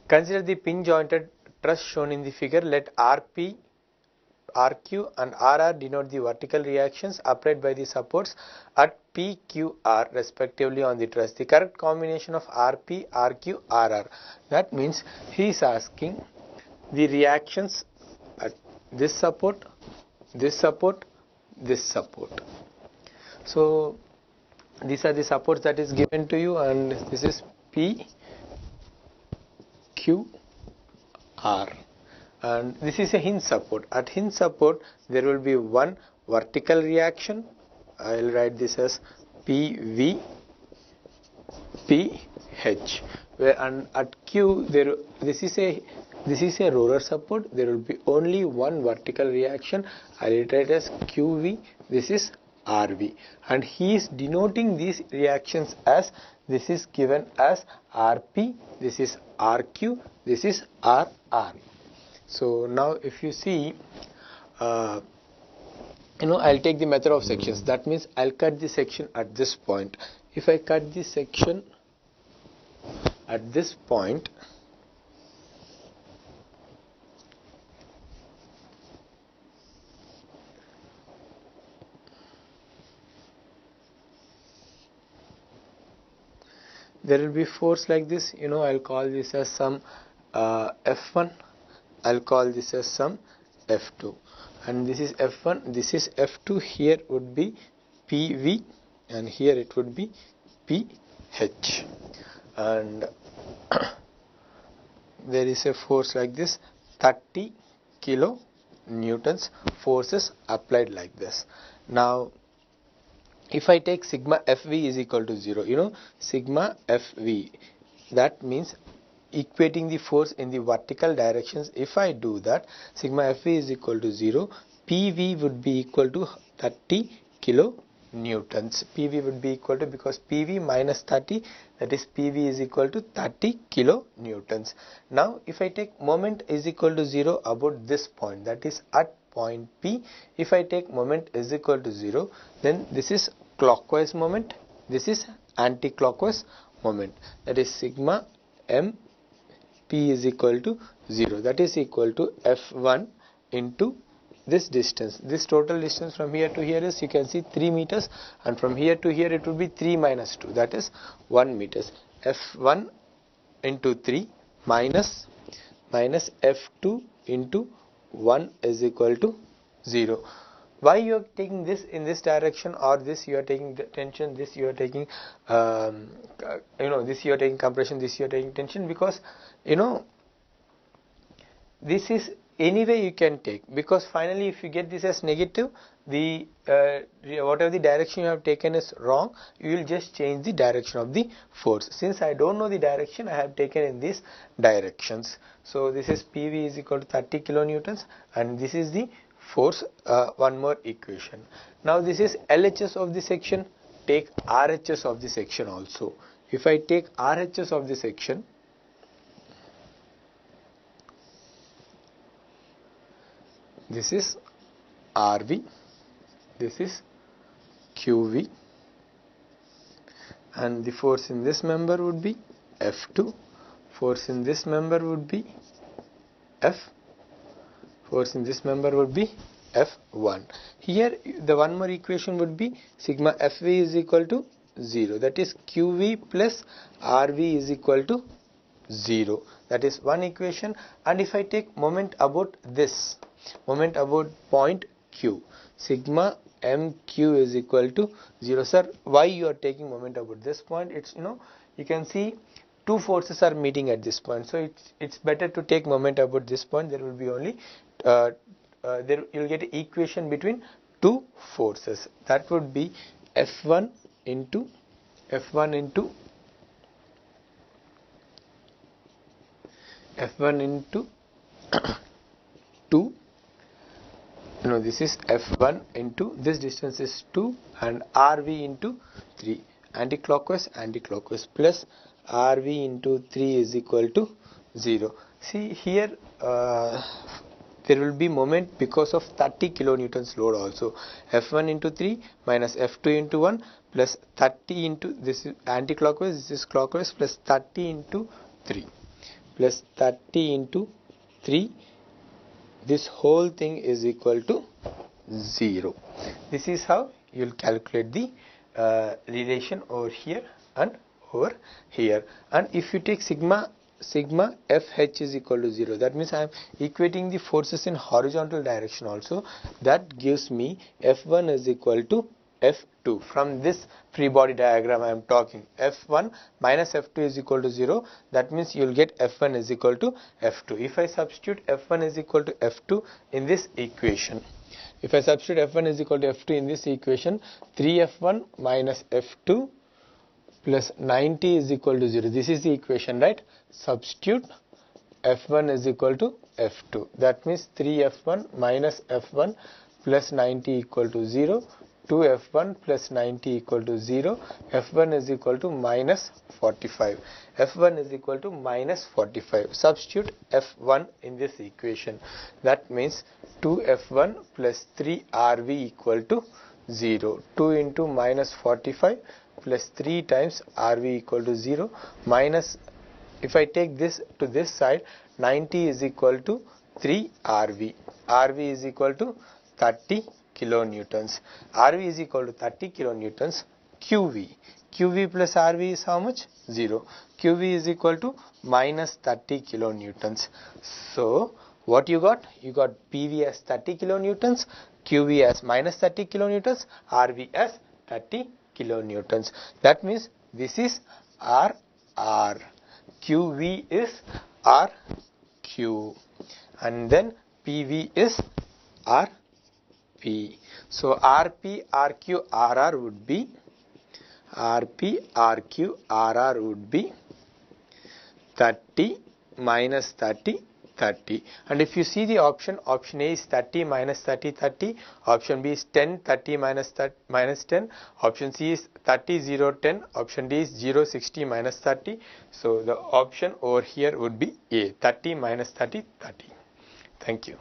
Consider the pin jointed truss shown in the figure. Let RP, RQ and RR denote the vertical reactions applied by the supports at PQR respectively on the truss. The correct combination of RP, RQ, RR. That means he is asking the reactions at this support, this support, this support. So these are the supports that is given to you, and this is P, Q, R, and this is a hinge support. At hinge support there will be one vertical reaction. I will write this as PV, PH, where, and at Q this is a roller support. There will be only one vertical reaction. I will write as QV. This is RV, and he is denoting these reactions as, this is given as RP, this is RQ, this is RR. So now if you see, I'll take the method of sections. That means I'll cut the section at this point. If I cut the section at this point, there will be force like this. I'll call this as some F1, I'll call this as some F2, and this is F1, this is F2. Here would be PV and here it would be PH, and there is a force like this, 30 kilo newtons forces applied like this. Now if I take sigma FV is equal to 0, sigma FV, that means equating the force in the vertical directions. If I do that, sigma FV is equal to 0, PV would be equal to 30 kilo newtons. PV would be equal to, because PV minus 30, that is PV is equal to 30 kilo newtons. Now if I take moment is equal to 0 about this point, that is at point P, if I take moment is equal to 0, then this is clockwise moment, this is anti-clockwise moment, that is sigma M P is equal to 0, that is equal to F1 into this distance. This total distance from here to here is, you can see, 3 meters, and from here to here it would be 3 minus 2, that is 1 meters. F1 into 3 minus F2 into 1 is equal to 0. Why you are taking this in this direction, or this you are taking tension, this you are taking this you are taking compression, this you are taking tension? Because this is anyway you can take, because finally if you get this as negative, the whatever the direction you have taken is wrong, you will just change the direction of the force. Since I don't know the direction, I have taken in these directions. So this is PV is equal to 30 kilonewtons, and this is the force. One more equation. Now this is LHS of the section. Take RHS of the section also. If I take RHS of the section, this is RV, this is QV, and the force in this member would be F2, force in this member would be F, force in this member would be F1. Here the one more equation would be sigma FV is equal to 0, that is QV plus RV is equal to 0. That is one equation. And if I take moment about this, moment about point Q, sigma MQ is equal to 0. Sir, why you are taking moment about this point? It's, you can see two forces are meeting at this point, so it's better to take moment about this point. There will be only there you will get an equation between two forces. That would be F1 into 2. This is F1 into, this distance is 2, and RV into 3, anti-clockwise plus RV into 3 is equal to 0. See here, there will be moment because of 30 kilonewtons load also. F1 into 3 minus F2 into 1 plus 30 into, this is anti-clockwise, this is clockwise, plus 30 into 3. plus 30 into 3. This whole thing is equal to 0. This is how you will calculate the relation over here and over here. And if you take sigma FH is equal to 0, that means I am equating the forces in horizontal direction also. That gives me F1 is equal to F2. From this free body diagram I am talking, F1 minus F2 is equal to 0. That means you will get F1 is equal to F2. If I substitute F1 is equal to F2 in this equation, if I substitute F1 is equal to F2 in this equation, 3F1 minus F2 plus 90 is equal to 0. This is the equation, right? Substitute F1 is equal to F2. That means 3F1 minus F1 plus 90 equal to 0. 2F1 plus 90 equal to 0. F1 is equal to minus 45. F1 is equal to minus 45. Substitute F1 in this equation. That means 2F1 plus 3RV equal to 0. 2 into minus 45 plus 3 times RV equal to 0 minus, if I take this to this side, 90 is equal to 3 RV. RV is equal to 30 kilonewtons. RV is equal to 30 kilonewtons. QV. QV plus RV is how much? 0. QV is equal to minus 30 kilonewtons. So, what you got? You got PV as 30 kilonewtons, QV as minus 30 kilonewtons, RV as 30 kilonewtons. That means this is RR. QV is RQ. And then PV is RP. So RP, RQ, RR would be 30 minus 30, 30. And if you see the option A is 30 minus 30, 30. Option B is 10, 30 minus 10. Option C is 30, 0, 10. Option D is 0, 60 minus 30. So the option over here would be A, 30 minus 30, 30. Thank you.